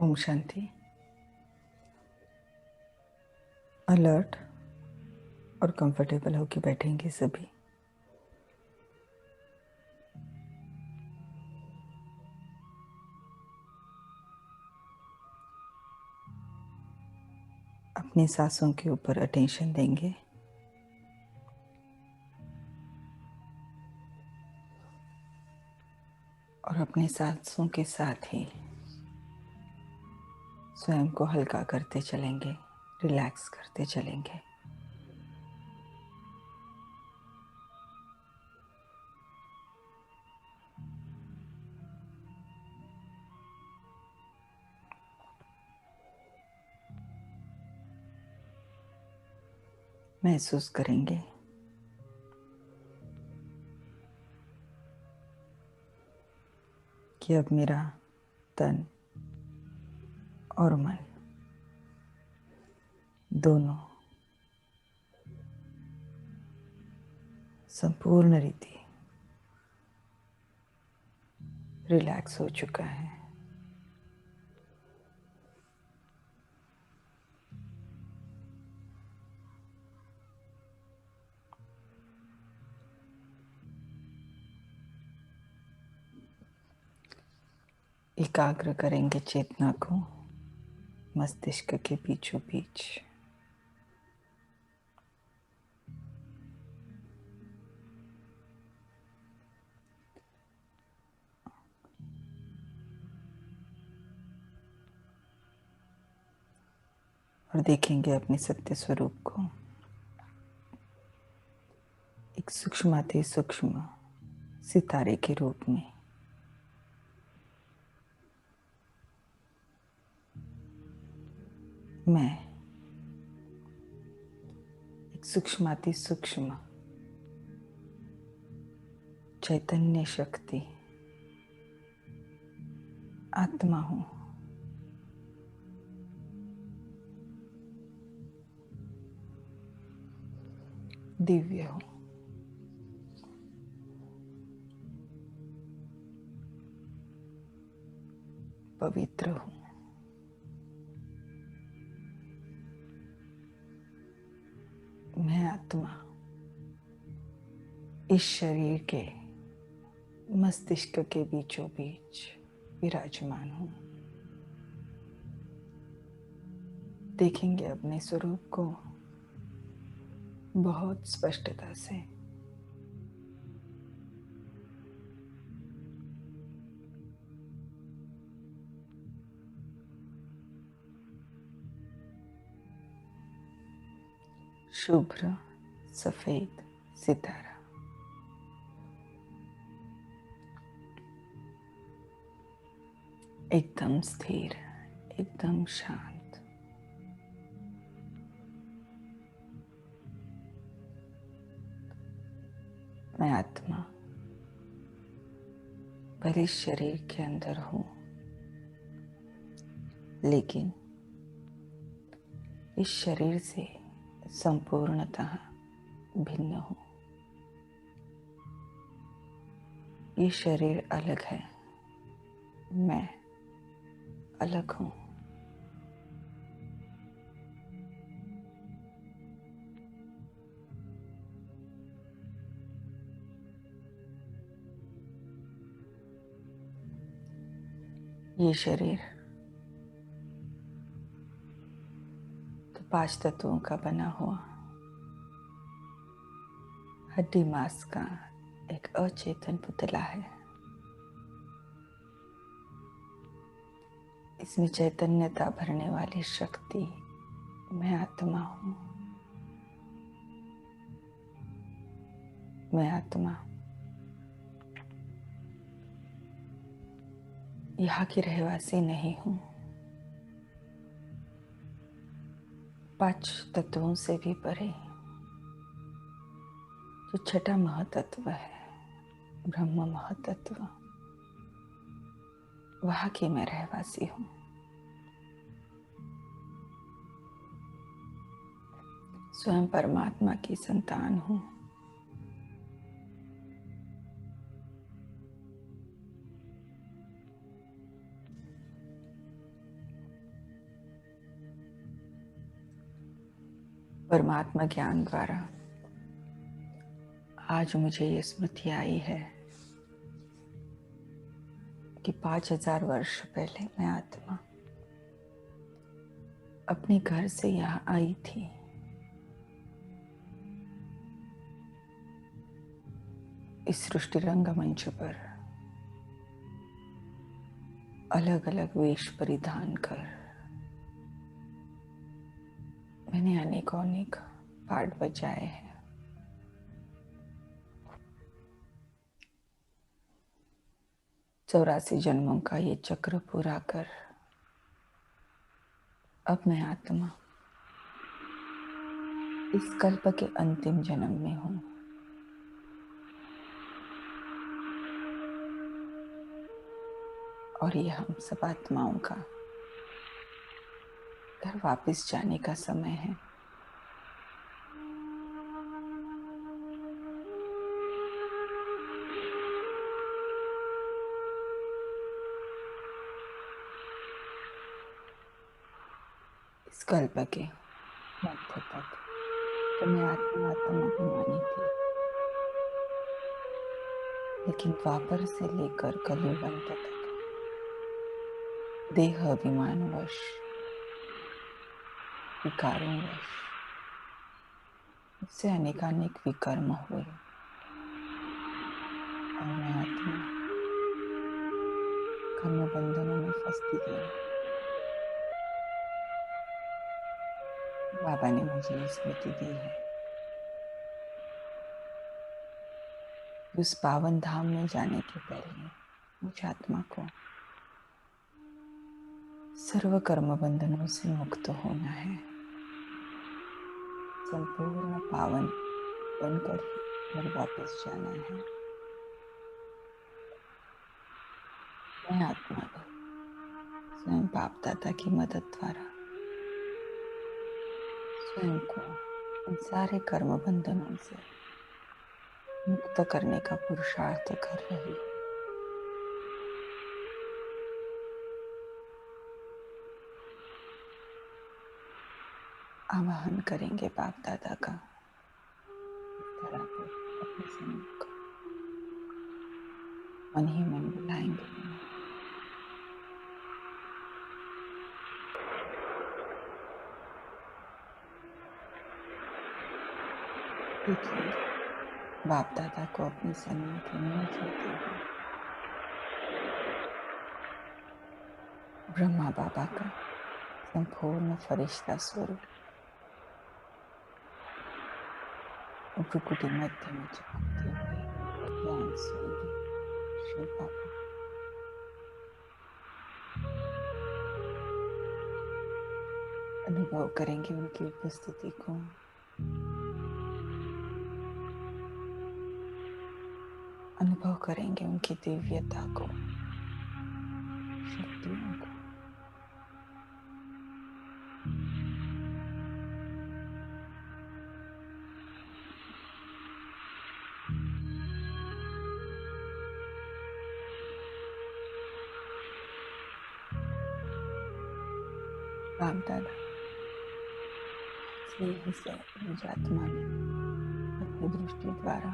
Om Shanti. Alert और comfortable होकर बैठेंगे सभी। अपनी सांसों के ऊपर अटेंशन देंगे और अपनी सांसों के साथ ही स्वयं को हल्का करते चलेंगे, रिलैक्स करते चलेंगे। महसूस करेंगे कि अब मेरा तन और मन दोनों संपूर्ण रीति रिलैक्स हो चुका है। एकाग्र करेंगे चेतना को मस्तिष्क के बीचों बीच। और देखेंगे अपने सत्य स्वरूप को एक सूक्ष्माति सूक्ष्म सितारे के रूप में। मैं एक सूक्ष्माति सूक्ष्म चैतन्य शक्ति आत्मा हूं। दिव्य हूं। पवित्र हूं। मैं आत्मा इस शरीर के मस्तिष्क के बीचों बीच विराजमान हूं। देखेंगे अपने स्वरूप को बहुत स्पष्टता से। शुभ्र सफेद सितारा, एकदम स्थिर, एकदम शांत। मैं आत्मा भले शरीर के अंदर हूं, लेकिन इस शरीर से संपूर्णतः भिन्न हूं। ये शरीर अलग है, मैं अलग हूं। ये शरीर तो 5 तत्वों का बना हुआ हड्डी मांस का एक अचेतन पुतला है। इसमें चैतन्यता भरने वाली शक्ति मैं आत्मा हूं। मैं आत्मा यहाँ की रहवासी नहीं हूं। 5 तत्वों से भी परे जो छठा महातत्व है, ब्रह्म महातत्व, वहां की मैं रहवासी हूं। स्वयं परमात्मा की संतान हूं। परमात्मा ज्ञान द्वारा आज मुझे ये स्मृति आई है कि 5000 वर्ष पहले मैं आत्मा अपने घर से यहाँ आई थी। इस सृष्टि रंगमंच पर अलग अलग वेश परिधान कर मैंने अनेक पार्ट बजाए हैं। चौरासी जन्मों का ये चक्र पूरा कर अब मैं आत्मा इस कल्प के अंतिम जन्म में हूं। और ये हम सब आत्माओं का घर वापस जाने का समय है। इस कल्प के मध्य तक तो मैं आत्मा अभिमानी थी, लेकिन द्वापर से लेकर कलयुग अंत तक देह अभिमानवश विकारों वश मुझसे अनेकानेक विकर्म हुए और मैं आत्मा कर्म बंधनों में फंसती गई। बाबा ने मुझे स्मृति दी है कि उस पावन धाम में जाने के पहले मुझे आत्मा को सर्व कर्म बंधनों से मुक्त होना है। संपूर्ण पावन बनकर घर वापस जाना है। मैं आत्मा भी स्वयं बाप दादा की मदद द्वारा स्वयं को इन सारे कर्म बंधनों से मुक्त करने का पुरुषार्थ कर रही हूँ। आवाहन करेंगे बाप दादा का धरा पर अपने सम्मुख मन ही मन बुलाएंगे। देखिए बाप दादा को अपने सम्मुख में चलते हुए ब्रह्मा बाबा का संपूर्ण फरिश्ता स्वरूप भ्रुकुटी मध्य में चमकते हुए ज्ञान स्वरूप श्री बाबा अनुभव करेंगे उनकी उपस्थिति को। अनुभव करेंगे उनकी दिव्यता को, शक्तियों को। बाप दादा स्नेह से मुझ आत्मा में अपनी दृष्टि द्वारा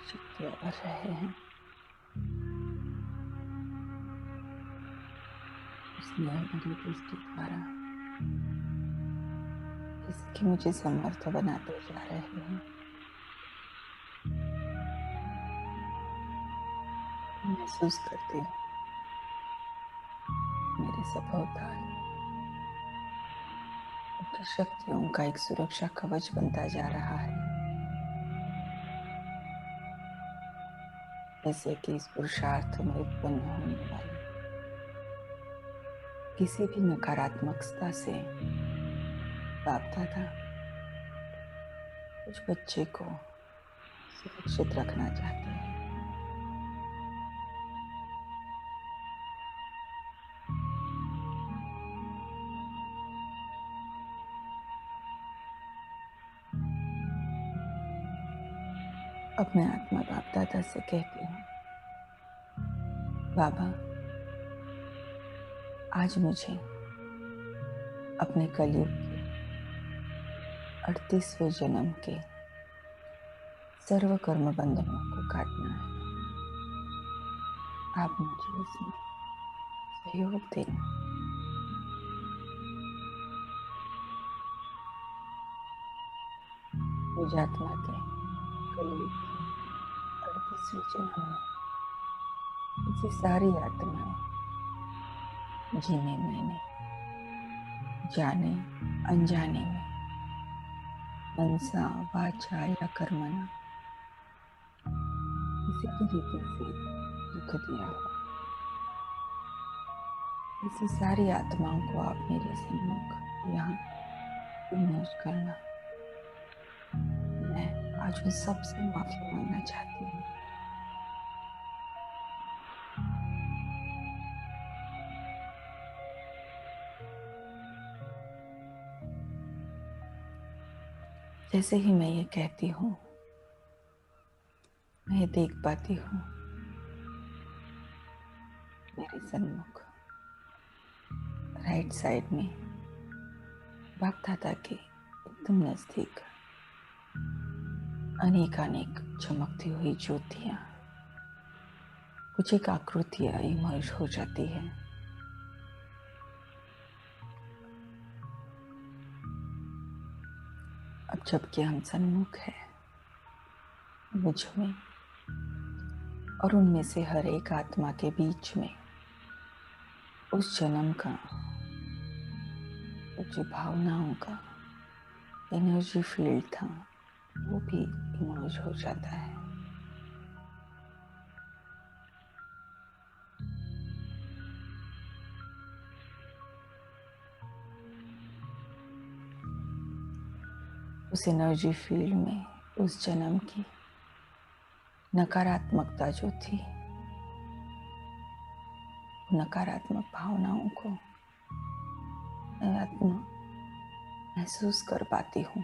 शक्तियां भर रहे हैं। स्नेह भरी दृष्टि द्वारा जैसे कि मुझे समर्थ बनाते जा रहे हैं। महसूस करती हूँ मेरे सब अवतार उनकी शक्तियों का एक सुरक्षा कवच बनता जा रहा है। जैसे कि इस पुरुषार्थ में उत्पन्न होने वाली किसी भी नकारात्मकता से बाप दादा कुछ बच्चे को सुरक्षित रखना चाहते हैं। अब मैं आत्मा बाप दादा से कहती हूँ, बाबा आज मुझे अपने कलयुग के 38वें जन्म के सर्व कर्म बंधनों को काटना है। आप मुझे इसमें सहयोग देना। मुझ आत्मा के कलयुग के 38वें जन्म में इसी सारी आत्माएं जिन्हें मैंने जाने अनजाने में मनसा वाचा या कर्मणा किसी की रीति से दुख दिया हो, इसी सारी आत्माओं को आप मेरे सम्मुख यहाँ इमर्ज करना। मैं आज उन सबसे माफी मांगना चाहती हूँ। जैसे ही मैं ये कहती हूँ, मैं देख पाती हूँ मेरे सन्मुख राइट साइड में बागदादा के एकदम नजदीक अनेक चमकती हुई ज्योतियां, कुछ एक आकृतियां इमर्ज हो जाती है। अब जबकि हम सन्मुख है, मुझ में और उनमें से हर एक आत्मा के बीच में उस जन्म का, जो भावनाओं का एनर्जी फील्ड था, वो भी इमर्ज हो जाता है। उस एनर्जी फील्ड में उस जन्म की नकारात्मकता जो थी, नकारात्मक भावनाओं को मैं आत्मा महसूस कर पाती हूँ।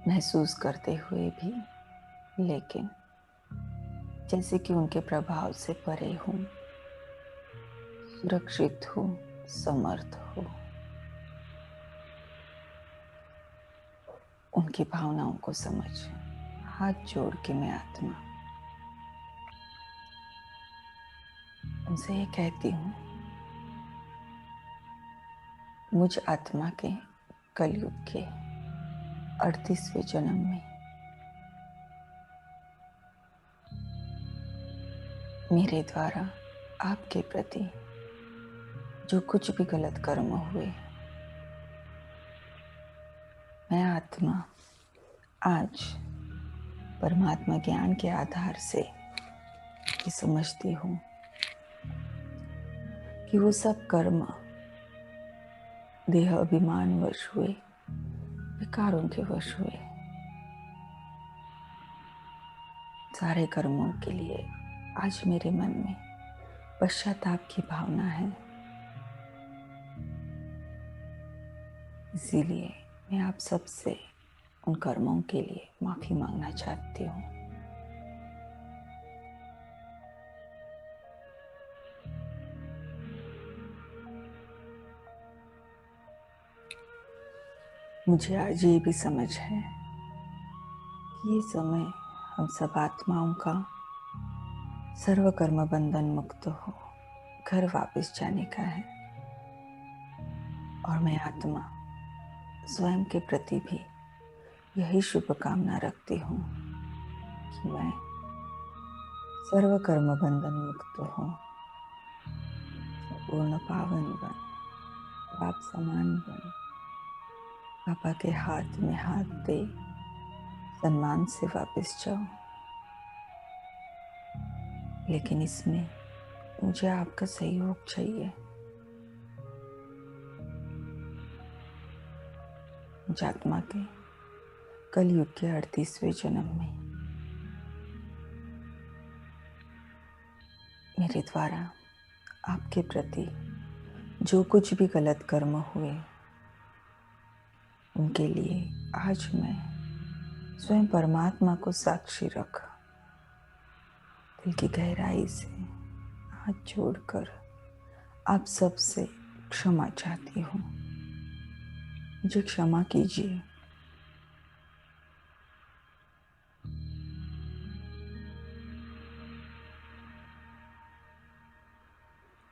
महसूस करते हुए भी, लेकिन जैसे कि उनके प्रभाव से परे हूँ, सुरक्षित हूँ, समर्थ हूँ। उनकी भावनाओं को समझ हाथ जोड़ के मैं आत्मा उनसे ये कहती हूँ, मुझ आत्मा के कलयुग के 38वें जन्म में मेरे द्वारा आपके प्रति जो कुछ भी गलत कर्म हुए, मैं आत्मा आज परमात्मा ज्ञान के आधार से ये समझती हूँ कि वो सब कर्म देह अभिमान वश हुए, विकारों के वश हुए। सारे कर्मों के लिए आज मेरे मन में पश्चाताप की भावना है। इसीलिए मैं आप सबसे उन कर्मों के लिए माफी मांगना चाहती हूँ। मुझे आज ये भी समझ है कि ये समय हम सब आत्माओं का सर्व कर्म बंधन मुक्त हो घर वापस जाने का है। और मैं आत्मा स्वयं के प्रति भी यही शुभकामना रखती हूँ कि मैं सर्व कर्म बंधन मुक्त हूँ, पूर्ण पावन बन, बाप समान बन, पापा के हाथ में हाथ दे सम्मान से वापस जाओ। लेकिन इसमें मुझे आपका सहयोग चाहिए। मुझ आत्मा के कलयुग के 38वें जन्म में मेरे द्वारा आपके प्रति जो कुछ भी गलत कर्म हुए, उनके लिए आज मैं स्वयं परमात्मा को साक्षी रख दिल की गहराई से हाथ जोड़कर आप सबसे क्षमा चाहती हूँ, मुझे क्षमा कीजिए।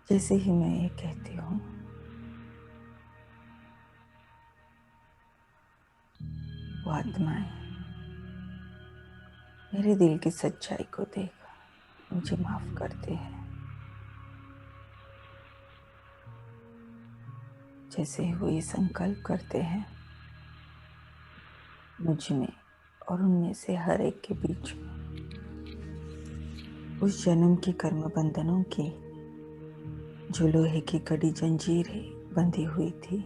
जैसे ही मैं ये कहती हूँ, वो आत्माएं मेरे दिल की सच्चाई को देख मुझे माफ करते हैं। जैसे ही वो ये संकल्प करते हैं, मुझ में और उनमें से हर एक के बीच में उस जन्म के कर्म बंधनों की जो लोहे की कड़ी जंजीरें बंधी हुई थी,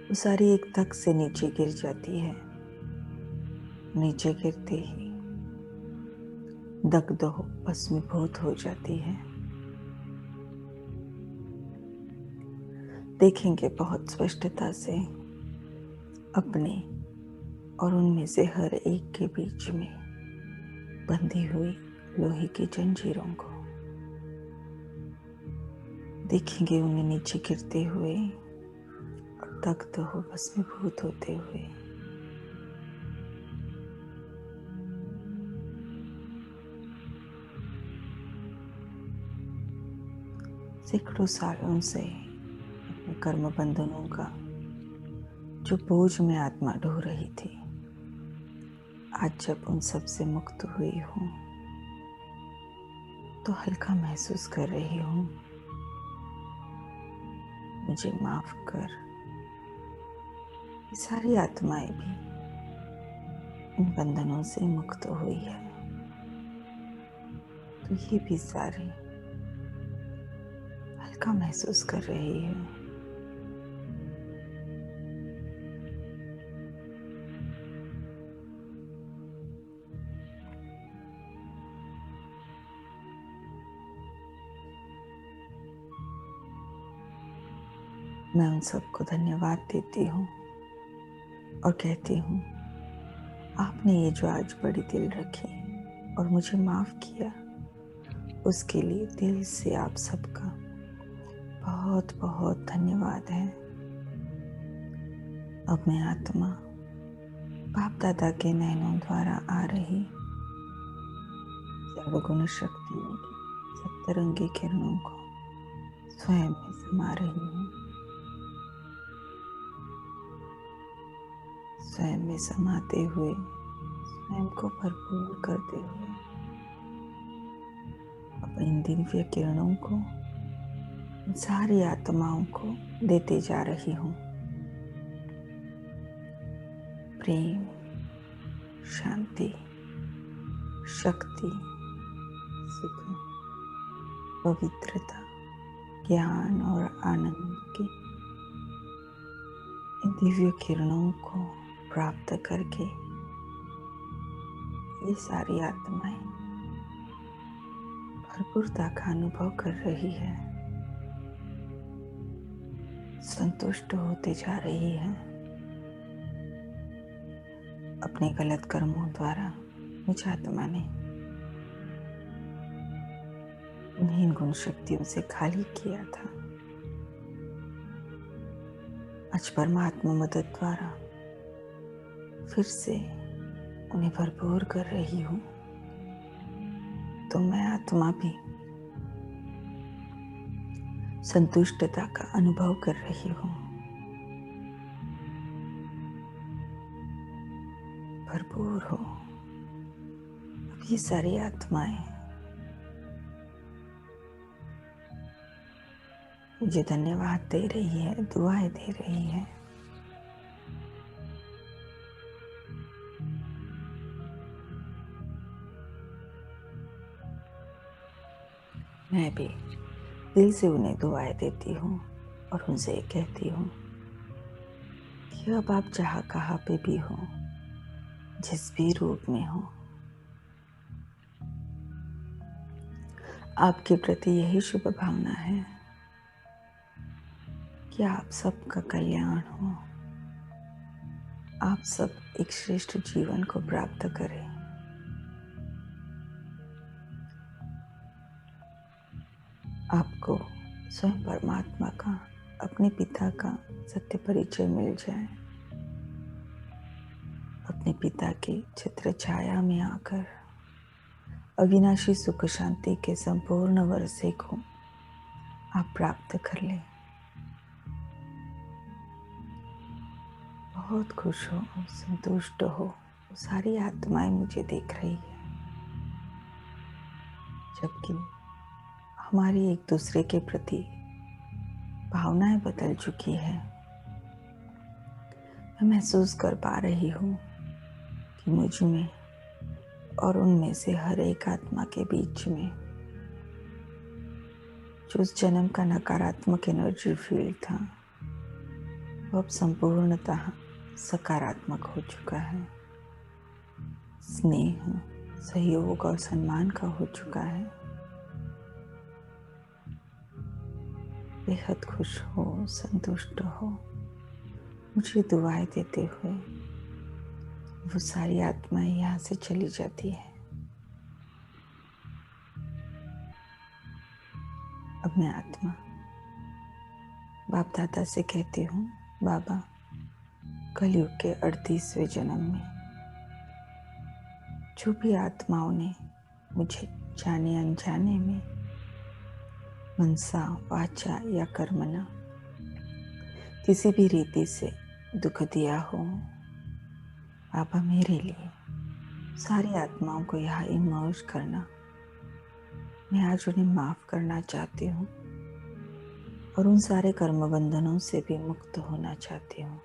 वो सारी एक तक से नीचे गिर जाती है। नीचे गिरते ही दग्ध भस्मीभूत हो जाती है। देखेंगे बहुत स्पष्टता से अपने और उनमें से हर एक के बीच में बंधी हुई लोहे की जंजीरों को। देखेंगे उन्हें नीचे गिरते हुए और दग्ध हो भस्मीभूत होते हुए। सैकड़ों सालों से अपने कर्म बंधनों का जो बोझ में आत्मा ढो रही थी, आज जब उन सब से मुक्त हुई हूँ तो हल्का महसूस कर रही हूँ। मुझे माफ कर। ये सारी आत्माएं भी इन बंधनों से मुक्त हुई है, तो ये भी सारी हल्का महसूस कर रही है। मैं उन सबको धन्यवाद देती हूँ और कहती हूँ, आपने ये जो आज बड़ी दिल रखी और मुझे माफ किया, उसके लिए दिल से आप सबका बहुत बहुत धन्यवाद है। अब मैं आत्मा बाप दादा के नैनों द्वारा आ रही सर्वगुण शक्तियों की सप्तरंगी किरणों को स्वयं में समा रही हूँ। स्वयं में समाते हुए, स्वयं को भरपूर करते हुए अब इन दिव्य किरणों को इन सारी आत्माओं को देते जा रही हूँ। प्रेम, शांति, शक्ति, सुख, पवित्रता, ज्ञान और आनंद की इन दिव्य किरणों को प्राप्त करके ये सारी आत्माएं भरपूरता का अनुभव कर रही है, संतुष्ट होते जा रही है। अपने गलत कर्मों द्वारा मुझ आत्मा ने उन्हीं गुण शक्तियों से खाली किया था। आज परमात्मा मदद द्वारा फिर से उन्हें भरपूर कर रही हूँ, तो मैं आत्मा भी संतुष्टता का अनुभव कर रही हूँ। भरपूर हो। अब ये सारी आत्माएं मुझे धन्यवाद दे रही है, दुआएं दे रही है। मैं भी दिल से उन्हें दुआएं देती हूँ और उनसे कहती हूँ कि अब आप जहाँ कहाँ पे भी हो, जिस भी रूप में हो, आपके प्रति यही शुभ भावना है कि आप सबका कल्याण हो, आप सब एक श्रेष्ठ जीवन को प्राप्त करें। आपको स्वयं परमात्मा का, अपने पिता का सत्य परिचय मिल जाए, अपने पिता की छत्र छाया में आकर अविनाशी सुख शांति के संपूर्ण वर्षे को आप प्राप्त कर लें। बहुत खुश हो, संतुष्ट हो। सारी आत्माएं मुझे देख रही है, जबकि हमारी एक दूसरे के प्रति भावनाएं बदल चुकी है। मैं महसूस कर पा रही हूँ कि मुझ में और उनमें से हर एक आत्मा के बीच में जो उस जन्म का नकारात्मक एनर्जी फील्ड था, वो अब संपूर्णतः सकारात्मक हो चुका है। स्नेह, सहयोग और सम्मान का हो चुका है। बेहद खुश हो, संतुष्ट हो। मुझे दुआएं देते हुए वो सारी आत्माएं यहाँ से चली जाती है। अब मैं आत्मा बाप दादा से कहती हूँ, बाबा, कलयुग के 38वें जन्म में जो भी आत्माओं ने मुझे जाने अनजाने में मनसा, वाचा या कर्मणा किसी भी रीति से दुख दिया हो, बाबा मेरे लिए सारी आत्माओं को यहाँ इमर्ज करना। मैं आज उन्हें माफ करना चाहती हूँ और उन सारे कर्म बंधनों से भी मुक्त होना चाहती हूँ।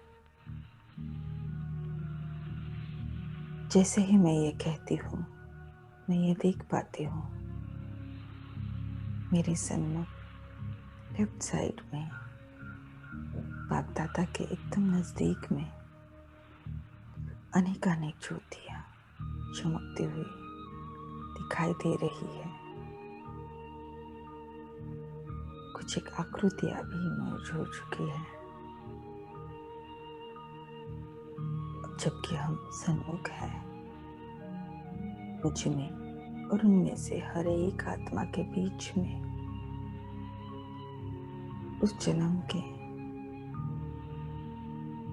जैसे ही मैं ये कहती हूँ, मैं ये देख पाती हूँ मेरे सन्मुख लेफ्ट साइड में बाप दादा के एकदम नजदीक में अनेकानेक ज्योतियाँ चमकती हुई दिखाई दे रही है। कुछ एक आकृतियाँ भी इमर्ज हो चुकी है। अब जबकि हम सन्मुख है, मुझ में और उनमें से हर एक आत्मा के बीच में उस जन्म के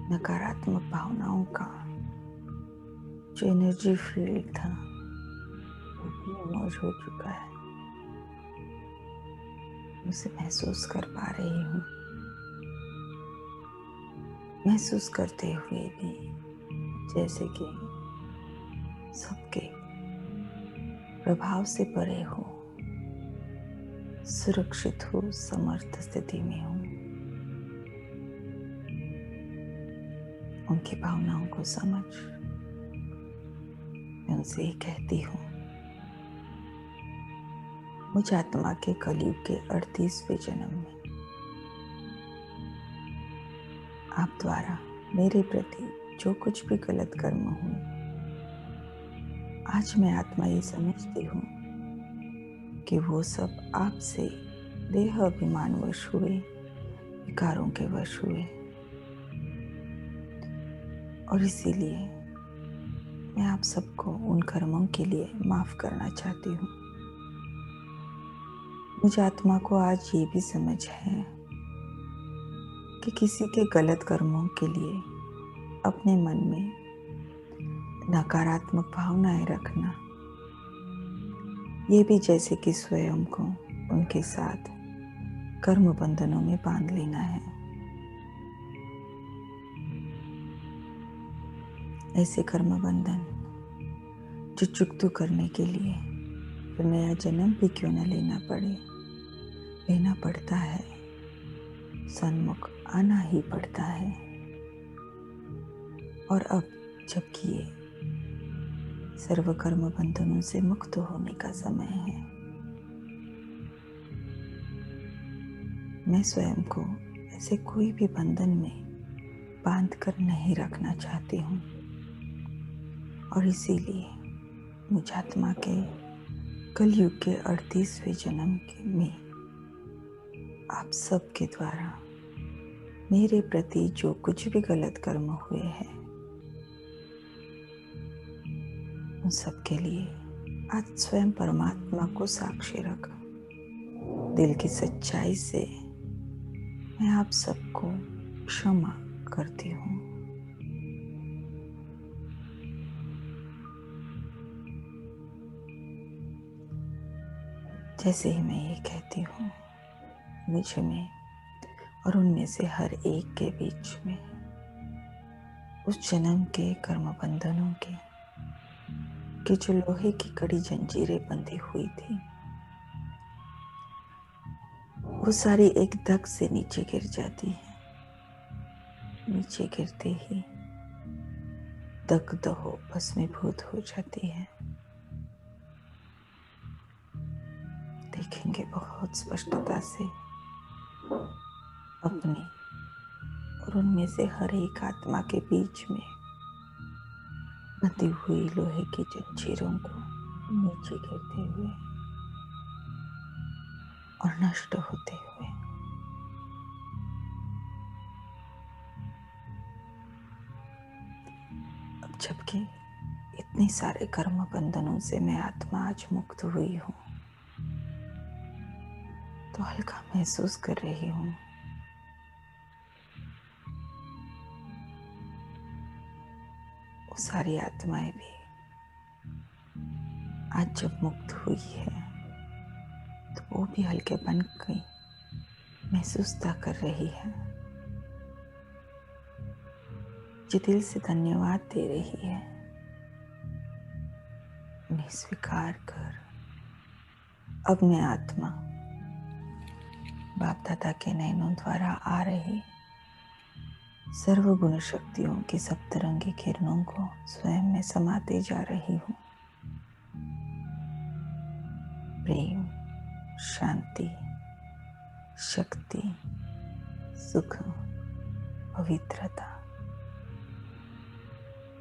नकारात्मक भावनाओं का जो एनर्जी फील्ड था वो भी इमर्ज हो चुका है। उसे महसूस कर पा रही हूँ। महसूस करते हुए भी जैसे कि सबके प्रभाव से परे हो, सुरक्षित हो, समर्थ स्थिति में हूँ। उनकी भावनाओं को समझ मैं उनसे ही कहती हूँ, मुझ आत्मा के कलयुग के 38वें जन्म में आप द्वारा मेरे प्रति जो कुछ भी गलत कर्म हुए, आज मैं आत्मा ये समझती हूँ कि वो सब आपसे देह अभिमान वश हुए, विकारों के वश हुए, और इसीलिए मैं आप सबको उन कर्मों के लिए माफ करना चाहती हूँ। मुझे आत्मा को आज ये भी समझ है कि किसी के गलत कर्मों के लिए अपने मन में नकारात्मक भावनाएं रखना, ये भी जैसे कि स्वयं को उनके साथ कर्म बंधनों में बांध लेना है। ऐसे कर्म बंधन जो चुकतू करने के लिए फिर नया जन्म भी क्यों न लेना पड़े, लेना पड़ता है, सन्मुख आना ही पड़ता है। और अब जबकि ये सर्व कर्म बंधनों से मुक्त होने का समय है, मैं स्वयं को ऐसे कोई भी बंधन में बांध कर नहीं रखना चाहती हूँ। और इसीलिए मुझ आत्मा के कलयुग के 38वें जन्म में आप सबके द्वारा मेरे प्रति जो कुछ भी गलत कर्म हुए हैं, उन सब के लिए आज स्वयं परमात्मा को साक्षी रख दिल की सच्चाई से मैं आप सबको क्षमा करती हूँ। जैसे ही मैं ये कहती हूँ, मुझ में और उनमें से हर एक के बीच में उस जन्म के कर्म बंधनों के जो लोहे की कड़ी जंजीरें बंधी हुई थी, वो सारी एक धक से नीचे गिर जाती है। नीचे गिरते ही दग्ध भस्मीभूत हो जाती है। देखेंगे बहुत स्पष्टता से अपने और उनमें से हर एक आत्मा के बीच में बंधी हुई लोहे की जंजीरों को नीचे गिरते हुए और नष्ट होते हुए। अब जबकि इतने सारे कर्म बंधनों से मैं आत्मा आज मुक्त हुई हूँ, तो हल्का महसूस कर रही हूँ। वो सारी आत्माएं भी आज जब मुक्त हुई है, तो वो भी हल्के बन गई महसूसता कर रही है। जो दिल से धन्यवाद दे रही है, उन्हें स्वीकार कर अब मैं आत्मा बाप दादा के नयनों द्वारा आ रही सर्वगुण शक्तियों की सप्तरंगी किरणों को स्वयं में समाते जा रही हूँ। प्रेम, शांति, शक्ति, सुख, पवित्रता,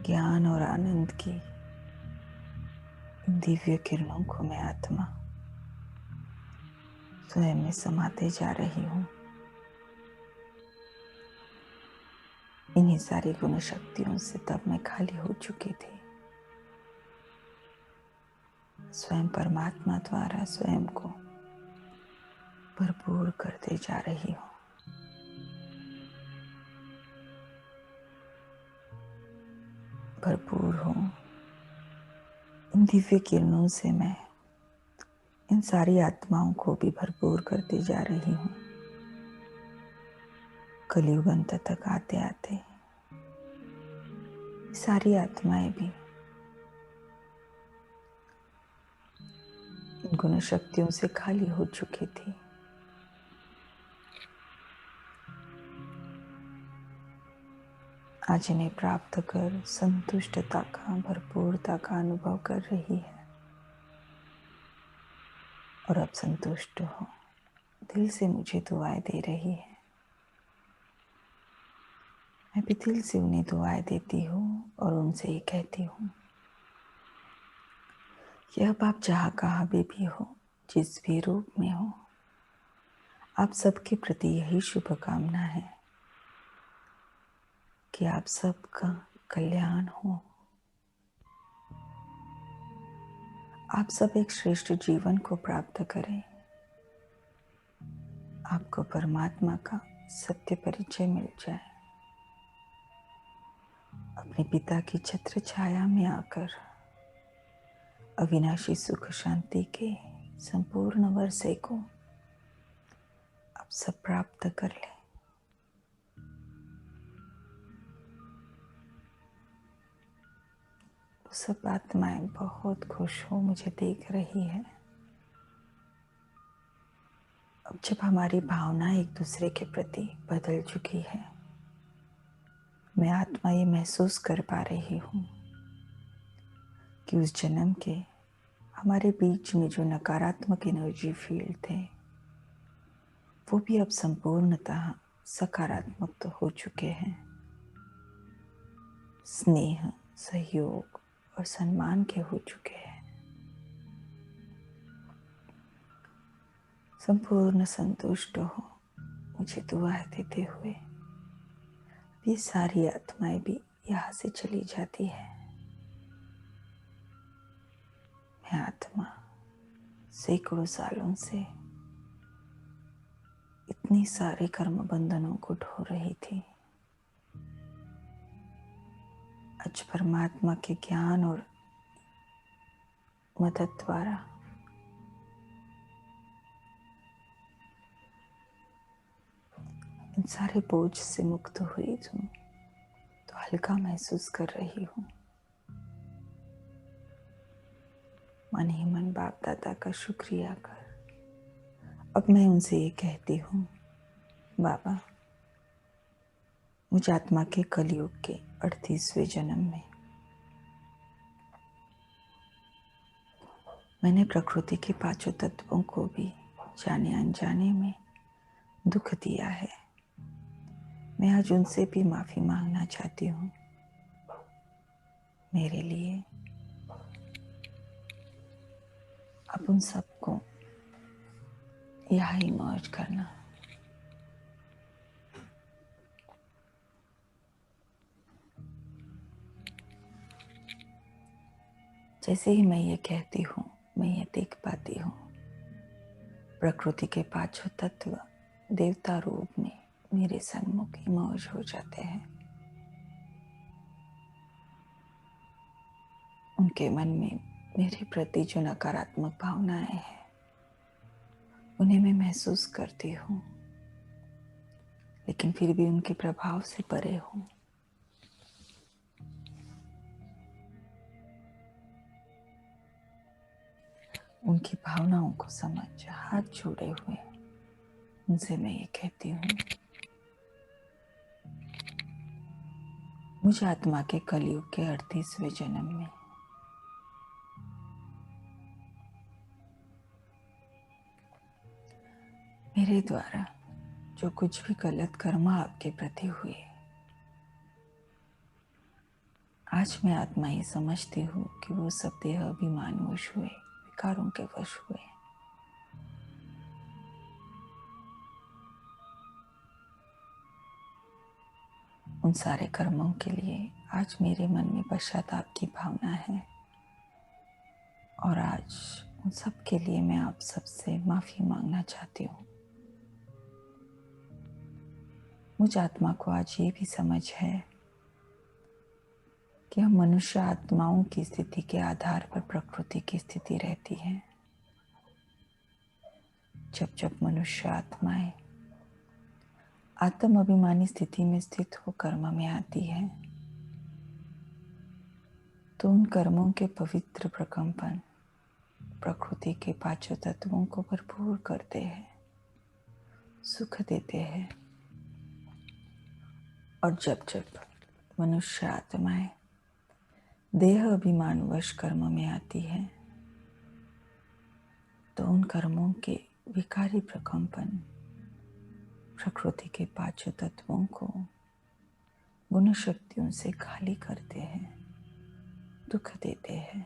ज्ञान और आनंद की इन दिव्य किरणों को मैं आत्मा स्वयं में समाते जा रही हूँ। इन्हीं सारी गुण शक्तियों से तब मैं खाली हो चुकी थी। स्वयं परमात्मा द्वारा स्वयं को भरपूर करते जा रही हूँ। भरपूर हूँ। इन दिव्य किरणों से मैं इन सारी आत्माओं को भी भरपूर करते जा रही हूँ। कलियुग अंत तक आते आते सारी आत्माएं भी इन गुण शक्तियों से खाली हो चुकी थी। आज इन्हें प्राप्त कर संतुष्टता का, भरपूरता का अनुभव कर रही है। और अब संतुष्ट हो, दिल से मुझे दुआएं दे रही है। मैं भी दिल से उन्हें दुआएं देती हूँ और उनसे ये कहती हूँ कि अब आप जहाँ कहाँ भी हो, जिस भी रूप में हो, आप सबके प्रति यही शुभकामना है कि आप सबका कल्याण हो। आप सब एक श्रेष्ठ जीवन को प्राप्त करें। आपको परमात्मा का सत्य परिचय मिल जाए। अपने पिता की छत्र छाया में आकर अविनाशी सुख शांति के संपूर्ण वर्षे को आप सब प्राप्त कर लें। वो सब आत्माएं बहुत खुश हो मुझे देख रही है। अब जब हमारी भावना एक दूसरे के प्रति बदल चुकी है, मैं आत्मा ये महसूस कर पा रही हूँ कि उस जन्म के हमारे बीच में जो नकारात्मक एनर्जी फील्ड थे, वो भी अब संपूर्णतः सकारात्मक तो हो चुके हैं। स्नेह, सहयोग और सम्मान के हो चुके हैं। संपूर्ण संतुष्ट हो मुझे दुआएं देते हुए ये सारी आत्माएं भी यहाँ से चली जाती है। मैं आत्मा सैकड़ों सालों से इतनी सारी कर्म बंधनों को ढो रही थी। आज परमात्मा के ज्ञान और मदद द्वारा इन सारे बोझ से मुक्त हुई हूँ, तो हल्का महसूस कर रही हूँ। मन ही मन बाप दादा का शुक्रिया कर अब मैं उनसे ये कहती हूँ, बाबा मुझ आत्मा के कलयुग के 38वें जन्म में मैंने प्रकृति के पांचों तत्वों को भी जाने अनजाने में दुख दिया है। मैं आज उनसे भी माफी मांगना चाहती हूँ। मेरे लिए अब उन सबको यहाँ ही मौज करना। जैसे ही मैं ये कहती हूँ, मैं ये देख पाती हूँ प्रकृति के पांचों तत्व देवता रूप में मेरे सन्मुख ही मौज हो जाते हैं। उनके मन में मेरे प्रति जो नकारात्मक भावनाएं हैं उन्हें मैं महसूस करती हूँ, लेकिन फिर भी उनके प्रभाव से परे हूँ। उनकी भावनाओं को समझ हाथ जोड़े हुए उनसे मैं ये कहती हूँ, मुझे आत्मा के कलयुग के 38वें जन्म में मेरे द्वारा जो कुछ भी गलत कर्म आपके प्रति हुए, आज मैं आत्मा ये समझती हूँ कि वो सब देह अभिमान वश हुए, विकारों के वश हुए। उन सारे कर्मों के लिए आज मेरे मन में पश्चाताप की भावना है और आज उन सब के लिए मैं आप सबसे माफी मांगना चाहती हूँ। मुझ आत्मा को आज ये भी समझ है कि हम मनुष्य आत्माओं की स्थिति के आधार पर प्रकृति की स्थिति रहती है। जब जब मनुष्य आत्माएं आत्म अभिमानी स्थिति में स्थित हो कर्म में आती है, तो उन कर्मों के पवित्र प्रकंपन प्रकृति के पांचों तत्वों को भरपूर करते हैं, सुख देते हैं। और जब जब मनुष्य आत्माएं देह अभिमान वश कर्म में आती है, तो उन कर्मों के विकारी प्रकंपन प्रकृति के पांचों तत्वों को गुण शक्तियों से खाली करते हैं, दुख देते हैं।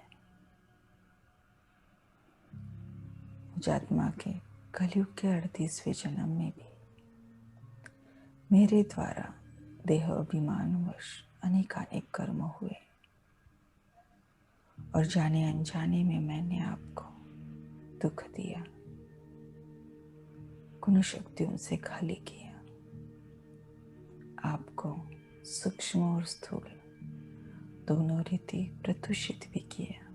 मुझ आत्मा के कलयुग के 38वें जन्म में भी मेरे द्वारा देह अभिमान वश अनेकानेक कर्म हुए और जाने अनजाने में मैंने आपको दुख दिया, गुण शक्तियों से खाली किया, आपको सूक्ष्म और स्थूल दोनों रीति प्रदूषित भी किया।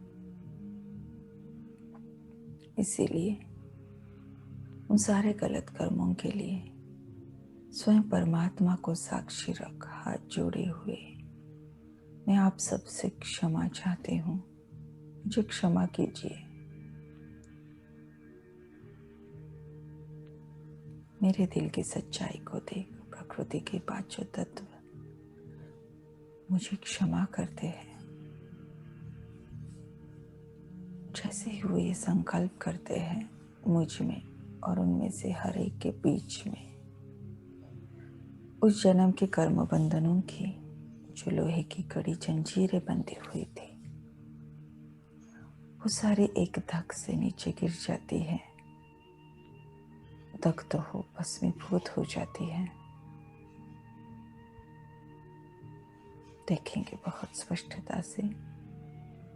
इसीलिए उन सारे गलत कर्मों के लिए स्वयं परमात्मा को साक्षी रख हाथ जोड़े हुए मैं आप सबसे क्षमा चाहती हूँ। मुझे क्षमा कीजिए। मेरे दिल की सच्चाई को देख प्रकृति के पांचों तत्व मुझे क्षमा करते हैं। जैसे ही वो ये संकल्प करते हैं मुझ में और उनमें से हर एक के बीच में उस जन्म के कर्म बंधनों की जो लोहे की कड़ी जंजीरें बंधी हुई थी, वो सारी एक धक से नीचे गिर जाती है, दग्ध हो भस्मीभूत हो जाती है। देखेंगे बहुत स्पष्टता से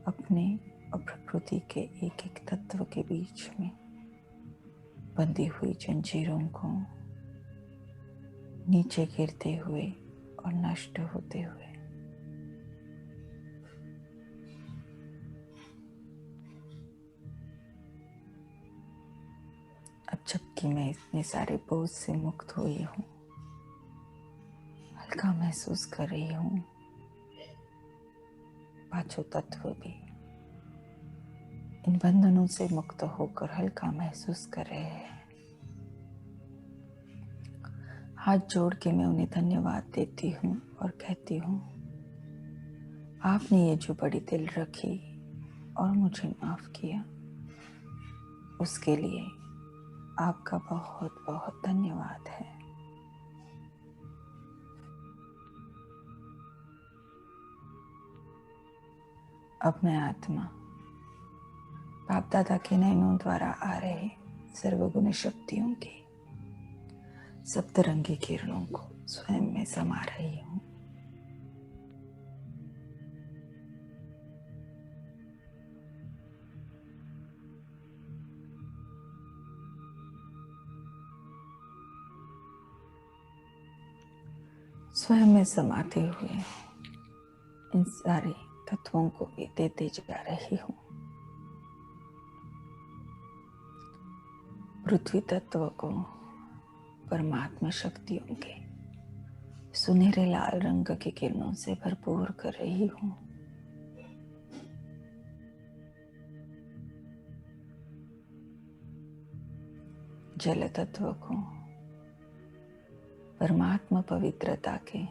अपने और प्रकृति के एक एक तत्व के बीच में बंधी हुई जंजीरों को नीचे गिरते हुए और नष्ट होते हुए। अब जबकि मैं इतने सारे बोझ से मुक्त हुई हूँ, हल्का महसूस कर रही हूँ, पांचों तत्व भी इन बंधनों से मुक्त होकर हल्का महसूस कर रहे हैं। हाथ जोड़ के मैं उन्हें धन्यवाद देती हूँ और कहती हूँ, आपने ये जो बड़ी दिल रखी और मुझे माफ किया, उसके लिए आपका बहुत बहुत धन्यवाद है। अब मैं आत्मा बाप दादा के नयनों द्वारा आ रहे सर्वगुण शक्तियों की सप्तरंगी किरणों को स्वयं में समा रही हूँ। स्वयं में समाते हुए इन सारे तत्वों को भी देते जा रही हूँ। पृथ्वी तत्व को परमात्मा शक्तियों के सुनहरे लाल रंग की किरणों से भरपूर कर रही हूँ। जल तत्व को परमात्मा पवित्रता के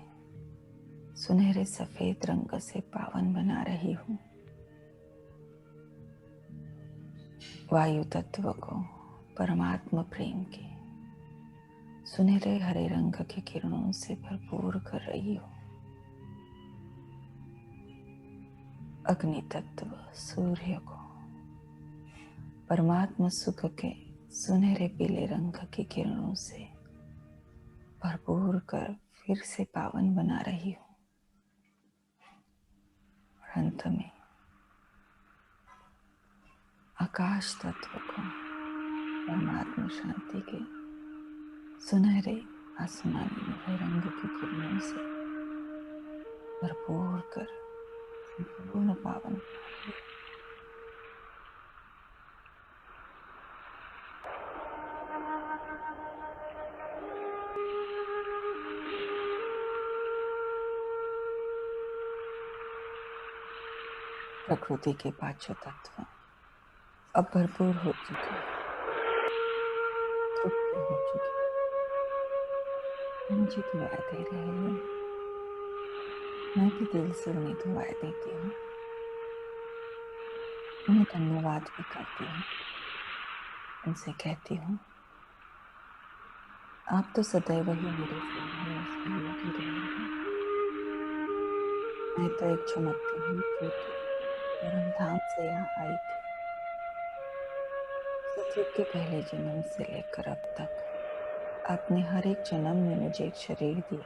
सुनहरे सफेद रंग से पावन बना रही हूँ। वायु तत्व को परमात्मा प्रेम के सुनहरे हरे रंग की किरणों से भरपूर कर रही हूँ। अग्नि तत्व सूर्य को परमात्मा सुख के सुनहरे पीले रंग की किरणों से भरपूर कर फिर से पावन बना रही हूँ। और अंत में आकाश तत्व को परमात्मा शांति के सुनहरे आसमानी नीले रंग की किरणों से भरपूर कर संपूर्ण पावन बना रही हूँ। प्रकृति के पांचों तत्व अब भरपूर हो चुके हैं, तृप्त हो चुके हैं। मुझे दुआएं दे रहे हैं, मैं भी दिल से उन्हें दुआएं देती हूँ, उन्हें धन्यवाद भी करती हूँ। उनसे कहती हूँ, आप तो सदैव ही मेरे सामने और सहयोगी रहे हैं। मैं तो एक चमकती हुई ज्योति परम धाम से यहाँ आई थी। सतयुग के पहले जन्म से लेकर अब तक आपने हर एक जन्म में मुझे एक शरीर दिया।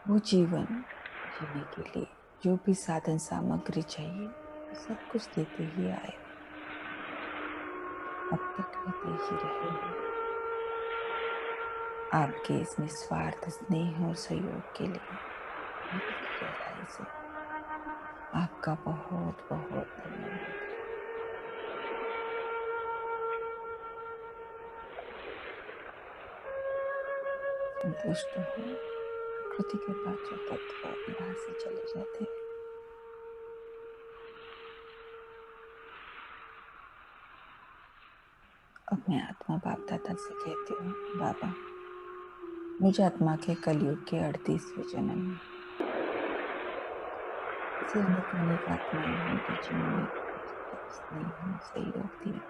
वो जीवन जीने के लिए जो भी साधन सामग्री चाहिए वो सब कुछ देते ही आए हो, अब तक देते ही रहे हो। आपके इस निस्वार्थ स्नेह और सहयोग के लिए दिल की गहराई से आपका बहुत बहुत धन्यवाद है। संतुष्ट हो, प्रकृति के पांचों तत्व यहाँ से चले जाते हैं। अब मैं आत्मा बाप दादा से कहती हूँ, बाबा मुझे आत्मा के कलयुग के 38वें जन्म में ऐसी अनेक अनेक आत्माएं होंगी जिन्होंने मुझे तब स्नेह और सहयोग दिया।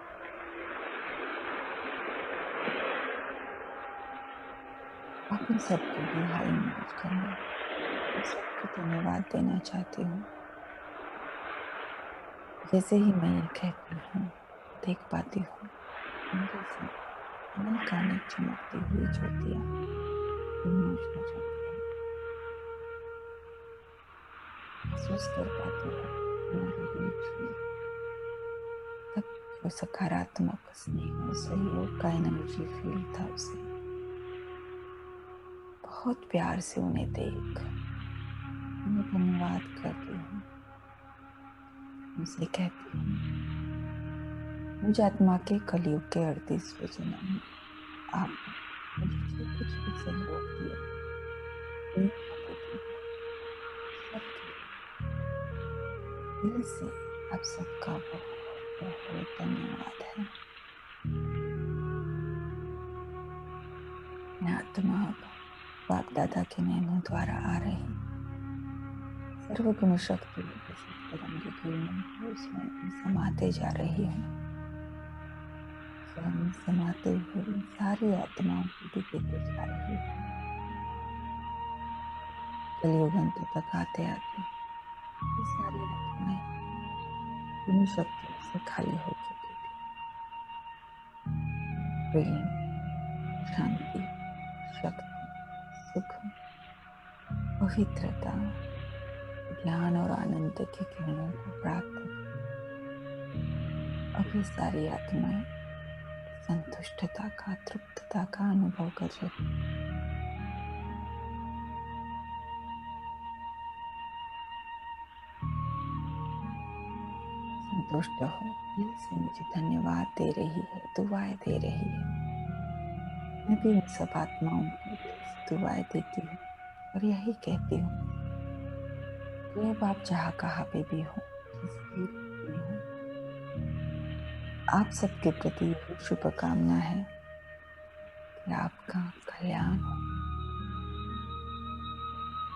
आप उन सबको भी हाई माफ करना, उन सबको धन्यवाद देना चाहती हूँ। जैसे ही मैं ये कहती हूँ, देख पाती हूँ मेरे सामने अनेक अनेक चमकती हुई ज्योतियाँ इमर्ज हो जाती हैं। महसूस कर पाती हूँ हमारे बीच में तब जो सकारात्मक स्नेह और सहयोग का एनर्जी फील था, उसे बहुत प्यार से उन्हें देख उन्हें धन्यवाद करती हूँ। उनसे कहती हूँ, मुझ आत्मा के कलयुग के 38वें जन्म में आपने मुझे जो कुछ भी सहयोग दिया, इन अतिथि सबके दिल से आप सबका बहुत बहुत धन्यवाद है। मैं आत्मा अब बाप दादा के नैनों द्वारा आ रही सर्वगुण शक्ति तरंगी किरणों को स्वयं समाते जा रही हूँ। स्वयं समाते हुए सारी आत्माओं को भी देते जा रही हूँ। कलयुग अंत तक आते आते ये सारी आत्माएं इन शक्तियों से खाली हो चुकी थी। प्रेम, शांति, शक्ति, सुख, पवित्रता, ज्ञान और आनंद की किरणों को प्राप्त कर अब ये सारी आत्माएं संतुष्टता का, तृप्तता का अनुभव कर रही। संतुष्ट हो, दिल से मुझे धन्यवाद दे रही है, दुआएं दे रही है। मैं भी इन सब आत्माओं को दिल से दुआएं देती हूँ और यही कहती हूँ कि अब आप जहाँ कहाँ पे भी हो, जिस भी रूप में हो, आप सबके प्रति यही शुभकामना है कि आपका कल्याण हो,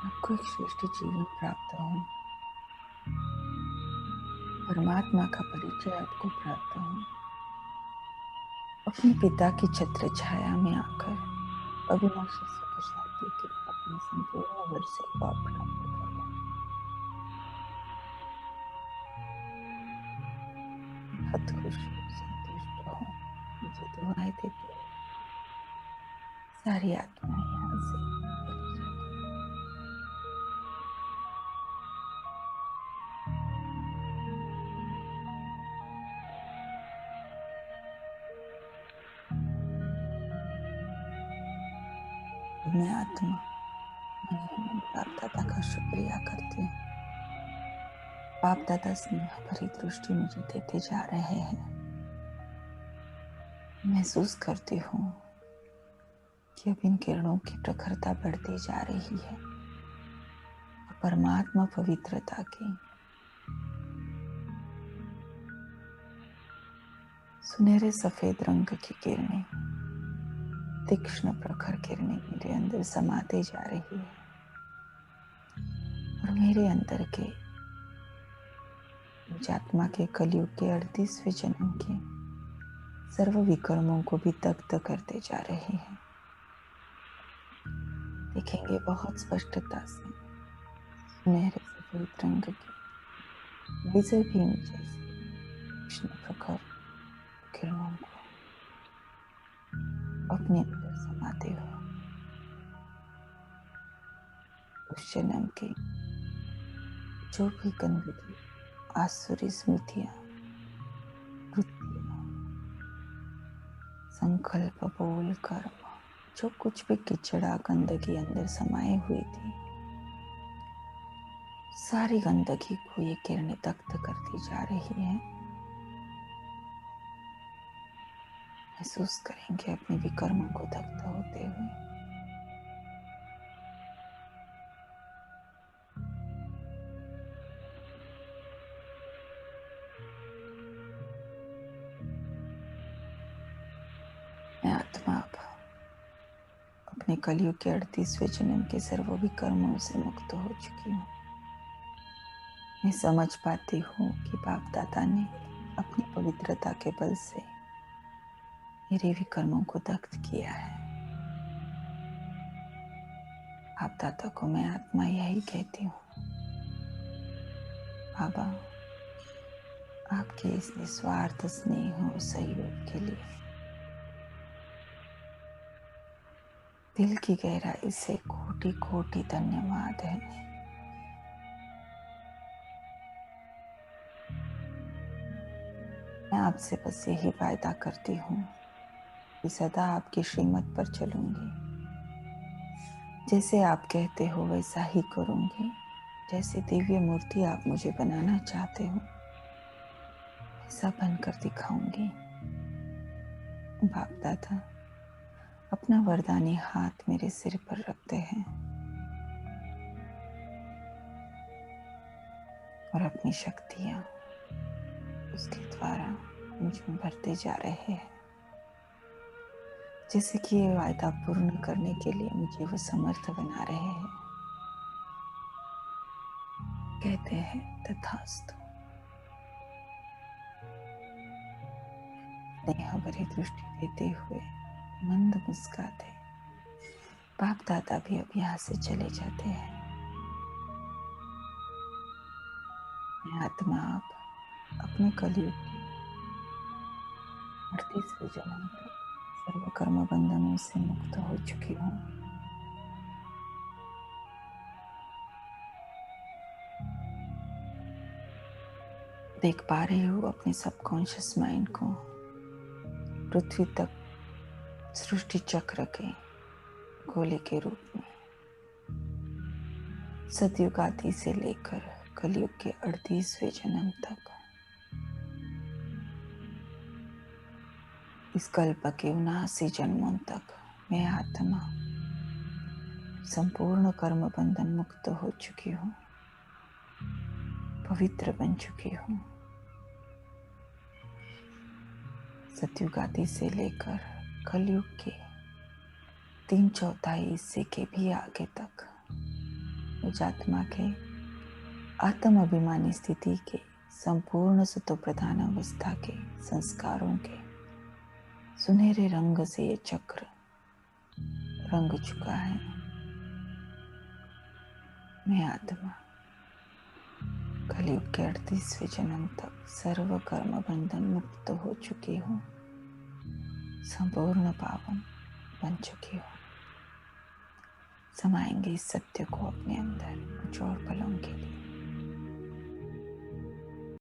आपको एक श्रेष्ठ जीवन प्राप्त हो, परमात्मा का परिचय आपको प्राप्त हो, अपने पिता की छत्र छाया में आकर अविनाशी सुख शांति के अपने संपूर्ण वर्ष से प्राप्त करो। बहुत खुश हो, संतुष्ट हो, मुझे दुआएं देते हो। सारी आत्माएं यहाँ से चली जाती है। मैं आत्मा मन बाप दादा का शुक्रिया करती हूँ। बाप दादा स्नेह भरी दृष्टि मुझे देते जा रहे हैं। महसूस करती हूँ कि अब इन किरणों की प्रखरता बढ़ती जा रही है और परमात्मा पवित्रता की सुनहरे सफेद रंग की किरणें, तीक्ष्ण प्रखर किरणें मेरे अंदर समाते जा रही है और मेरे अंदर के मुझ आत्मा के कलयुग के 38वें जन्म के सर्व विकर्मों को भी दग्ध करते जा रहे हैं। देखेंगे बहुत स्पष्टता से सुनहरे सफेद रंग की विजय भीम जैसे कृष्ण प्रखर किरणों को अपने अंदर समाते हुए उस जन्म के जो भी गंदगी, आसुरी स्मृतियां, वृत्तियां, संकल्प, बोल, कर्म, जो कुछ भी किचड़ा गंदगी अंदर समाये हुई थी, सारी गंदगी को ये किरणें दग्ध करती जा रही है। महसूस करेंगे अपने विकर्मों को दग्ध होते हुए। मैं आत्मा अब अपने कलयुग के 38वें जन्म के सर्व विकर्मों से मुक्त हो चुकी हूँ। मैं समझ पाती हूँ कि बाप दादा ने अपनी पवित्रता के बल से मेरे विकर्मों को दग्ध किया है। बाप दादा को मैं आत्मा यही कहती हूँ, बाबा आपके इस निस्वार्थ स्नेह और सहयोग के लिए दिल की गहराई से कोटि कोटि धन्यवाद है। मैं आपसे बस यही वायदा करती हूँ कि सदा आपकी श्रीमत पर चलूंगी, जैसे आप कहते हो वैसा ही करूँगी। जैसे दिव्य मूर्ति आप मुझे बनाना चाहते हो वैसा बनकर दिखाऊंगी। बाप दादा अपना वरदानी हाथ मेरे सिर पर रखते हैं और अपनी शक्तियाँ उसके द्वारा मुझ में भरते जा रहे हैं। जैसे कि ये वायदा पूर्ण करने के लिए मुझे वो समर्थ बना रहे हैं। कहते हैं तथास्तु। स्नेह भरी दृष्टि देते हुए मंद मुस्काते बाप दादा भी अब यहाँ से चले जाते हैं। मैं आत्मा आप अपने कलयुग के 38वें जन्म तक सर्व कर्म बंधनों से मुक्त हो चुकी हूँ। देख पा रही हूँ अपने सबकॉन्शियस माइंड को पृथ्वी तक सृष्टि चक्र के गोले के रूप में सतयुग आदि से लेकर कलयुग के 38वें जन्म तक इस कल्प के 79 जन्मों तक मैं आत्मा संपूर्ण कर्म बंधन मुक्त हो चुकी हूँ, पवित्र बन चुकी हूँ। सतयुग आदि से लेकर कलयुग के 3/4 हिस्से के भी आगे तक मुझ आत्मा के आत्म अभिमानी स्थिति के संपूर्ण सतो प्रधान अवस्था के संस्कारों के सुनहरे रंग से ये चक्र रंग चुका है। मैं आत्मा कलयुग के 38वें जन्म तक सर्व कर्म बंधन मुक्त हो चुकी हूँ, संपूर्ण पावन बन चुकी हूँ। समाएंगे इस सत्य को अपने अंदर कुछ और पलों के लिए।